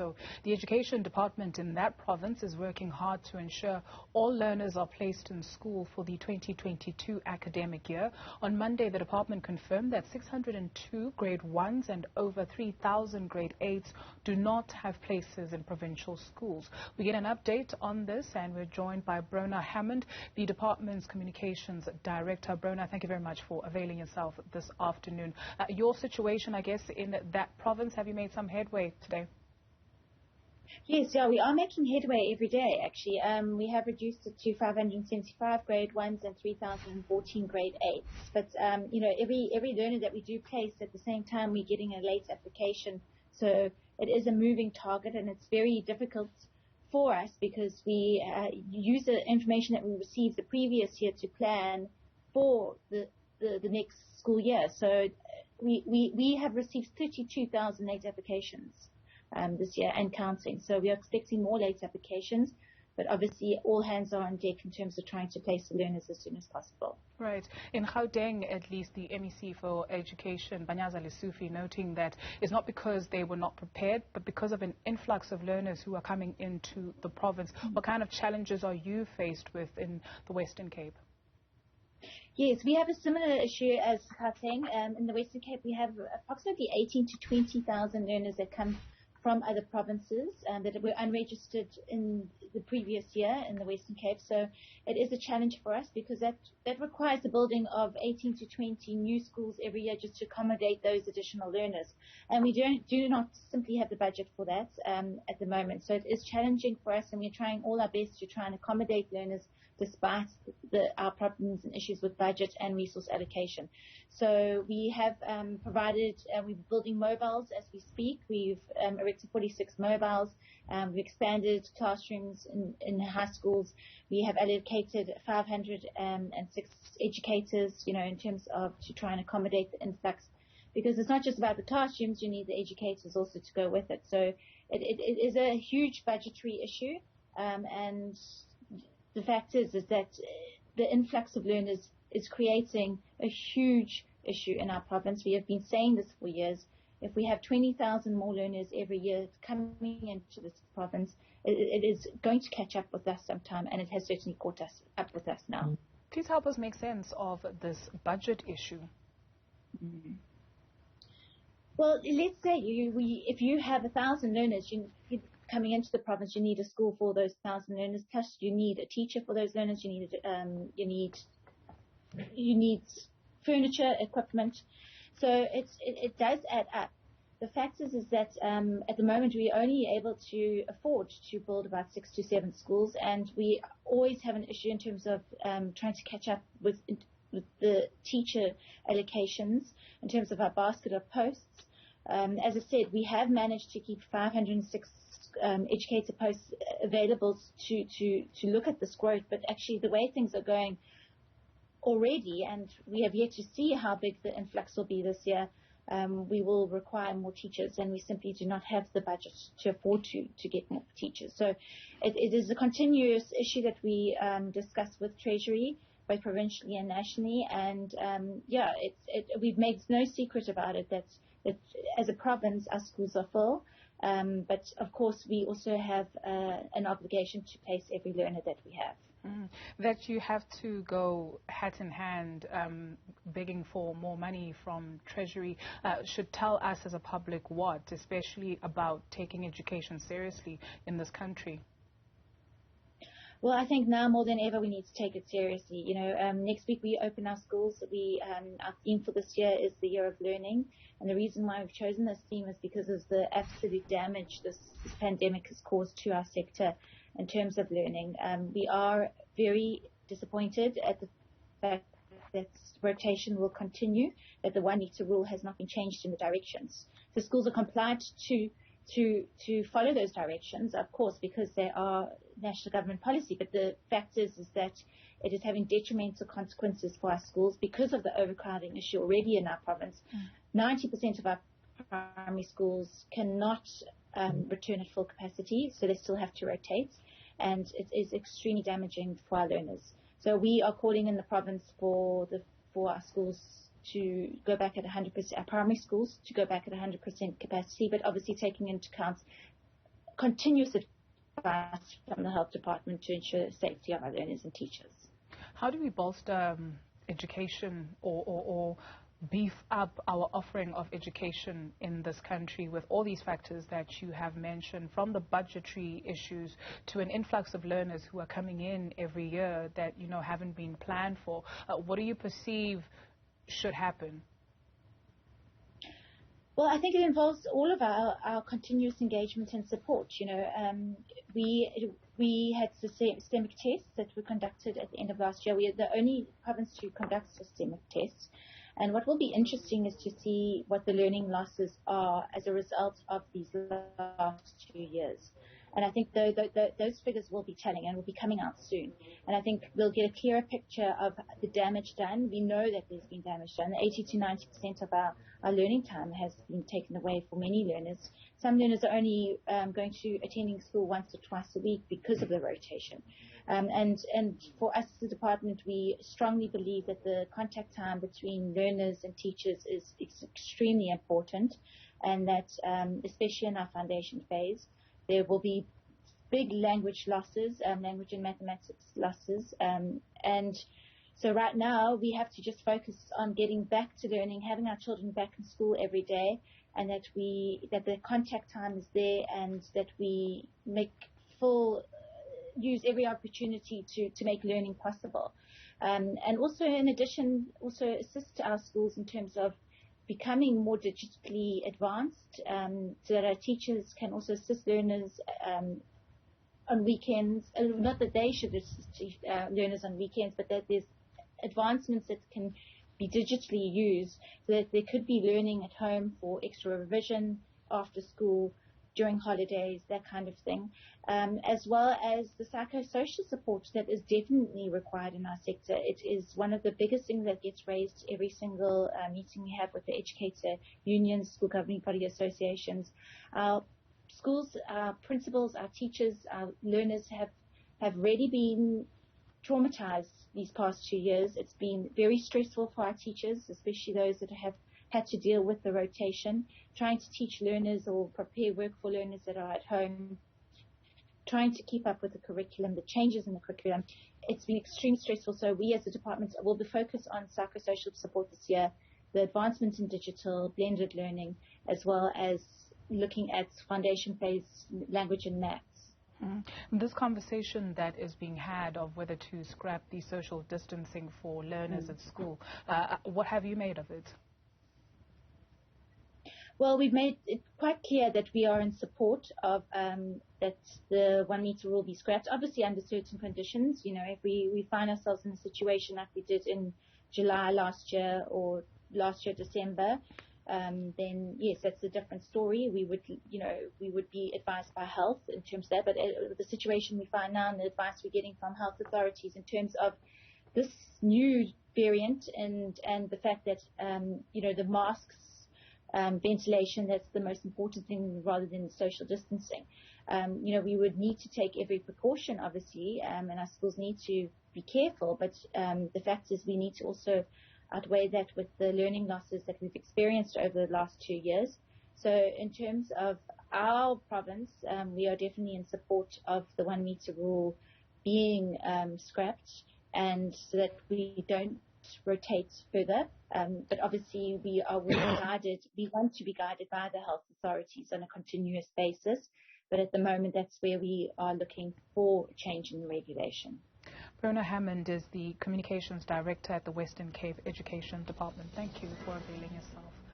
So the education department in that province is working hard to ensure all learners are placed in school for the 2022 academic year. On Monday, the department confirmed that 602 grade 1s and over 3,000 grade 8s do not have places in provincial schools. We get an update on this, and we're joined by Bronagh Hammond, the department's communications director. Bronagh, thank you very much for availing yourself this afternoon. Your situation, I guess, in that province, have you made some headway today? Yes, yeah, we are making headway every day, actually. We have reduced it to 575 grade 1s and 3,014 grade 8s. But, every learner that we do place, at the same time, we're getting a late application. So it is a moving target, and it's very difficult for us because we use the information that we received the previous year to plan for the next school year. So we have received 32,000 late applications this year and counting. So we are expecting more late applications, but obviously all hands are on deck in terms of trying to place the learners as soon as possible. Right. In Gauteng, at least, the MEC for Education, Banyaza Lesufi, noting that it's not because they were not prepared, but because of an influx of learners who are coming into the province. What kind of challenges are you faced with in the Western Cape? Yes, we have a similar issue as Gauteng. In the Western Cape, we have approximately 18 to 20,000 learners that come from other provinces that were unregistered in the previous year in the Western Cape. So it is a challenge for us because that requires the building of 18 to 20 new schools every year just to accommodate those additional learners. And we do not simply have the budget for that at the moment. So it is challenging for us, and we're trying all our best to try and accommodate learners despite our problems and issues with budget and resource allocation. So we have we're building mobiles as we speak. We've erected 46 mobiles. We've expanded classrooms in high schools. We have allocated 506 educators, in terms of to try and accommodate the influx. Because it's not just about the classrooms, you need the educators also to go with it. So it is a huge budgetary issue, and the fact is that the influx of learners is creating a huge issue in our province. We have been saying this for years. If we have 20,000 more learners every year coming into this province, it is going to catch up with us sometime, and it has certainly caught us up with us now. Please help us make sense of this budget issue. Mm-hmm. Well, let's say if you have 1,000 learners coming into the province, you need a school for those 1,000 learners. Plus, you need a teacher for those learners. You need furniture, equipment. So it does add up. The fact is that at the moment we're only able to afford to build about 6 to 7 schools, and we always have an issue in terms of trying to catch up with the teacher allocations in terms of our basket of posts. As I said, we have managed to keep 506 educator posts available to look at this growth, but actually the way things are going already, and we have yet to see how big the influx will be this year, we will require more teachers, and we simply do not have the budget to afford to get more teachers. So it is a continuous issue that we discuss with Treasury, both provincially and nationally, and we've made no secret about it that as a province our schools are full, but of course we also have an obligation to place every learner that we have. That you have to go hat in hand begging for more money from Treasury should tell us as a public what, especially about taking education seriously in this country? Well, I think now more than ever we need to take it seriously. Next week we open our schools. Our theme for this year is the Year of Learning. And the reason why we've chosen this theme is because of the absolute damage this pandemic has caused to our sector in terms of learning. We are very disappointed at the fact that rotation will continue, that the 1 meter rule has not been changed in the directions. The schools are compliant to follow those directions, of course, because they are national government policy. But the fact is that it is having detrimental consequences for our schools because of the overcrowding issue already in our province. 90% of our primary schools cannot return at full capacity, so they still have to rotate, and it is extremely damaging for our learners. So we are calling in the province for our schools to go back at 100%, our primary schools to go back at 100% capacity, but obviously taking into account continuous advice from the health department to ensure the safety of our learners and teachers. How do we bolster education or beef up our offering of education in this country with all these factors that you have mentioned, from the budgetary issues to an influx of learners who are coming in every year that, you know, haven't been planned for? What do you perceive should happen? Well, I think it involves all of our continuous engagement and support. You know, we had systemic tests that were conducted at the end of last year. We are the only province to conduct systemic tests. And what will be interesting is to see what the learning losses are as a result of these last 2 years. And I think those figures will be telling and will be coming out soon. And I think we'll get a clearer picture of the damage done. We know that there's been damage done. 80 to 90% of our learning time has been taken away for many learners. Some learners are only going to attending school once or twice a week because of the rotation. And for us as a department, we strongly believe that the contact time between learners and teachers is extremely important, and that especially in our foundation phase, there will be big language losses, language and mathematics losses. And so right now we have to just focus on getting back to learning, having our children back in school every day, and that the contact time is there, and that we use every opportunity to make learning possible. And also, in addition, also assist our schools in terms of becoming more digitally advanced, so that our teachers can also assist learners on weekends. Not that they should assist learners on weekends, but that there's advancements that can be digitally used, so that there could be learning at home for extra revision, after school, during holidays, that kind of thing, as well as the psychosocial support that is definitely required in our sector. It is one of the biggest things that gets raised every single meeting we have with the educator unions, school governing body associations. Our schools, our principals, our teachers, our learners have really been traumatized these past 2 years. It's been very stressful for our teachers, especially those that have had to deal with the rotation, trying to teach learners or prepare work for learners that are at home, trying to keep up with the curriculum, the changes in the curriculum. It's been extremely stressful. So we as a department will be focused on psychosocial support this year, the advancement in digital, blended learning, as well as looking at foundation phase language and maths. This conversation that is being had of whether to scrap the social distancing for learners at school, what have you made of it? Well, we've made it quite clear that we are in support of that the 1 meter rule be scrapped, obviously under certain conditions. You know, if we find ourselves in a situation like we did in July last year or last year December, then yes, that's a different story. We would be advised by health in terms of that. But the situation we find now and the advice we're getting from health authorities in terms of this new variant and the fact that the masks, ventilation, that's the most important thing rather than social distancing. We would need to take every precaution, obviously, and our schools need to be careful. But the fact is we need to also outweigh that with the learning losses that we've experienced over the last 2 years. So in terms of our province, we are definitely in support of the 1 meter rule being scrapped, and so that we don't rotate further. But obviously we want to be guided by the health authorities on a continuous basis. But at the moment, that's where we are looking for a change in the regulation. Bronagh Hammond is the Communications Director at the Western Cape Education Department. Thank you for availing yourself.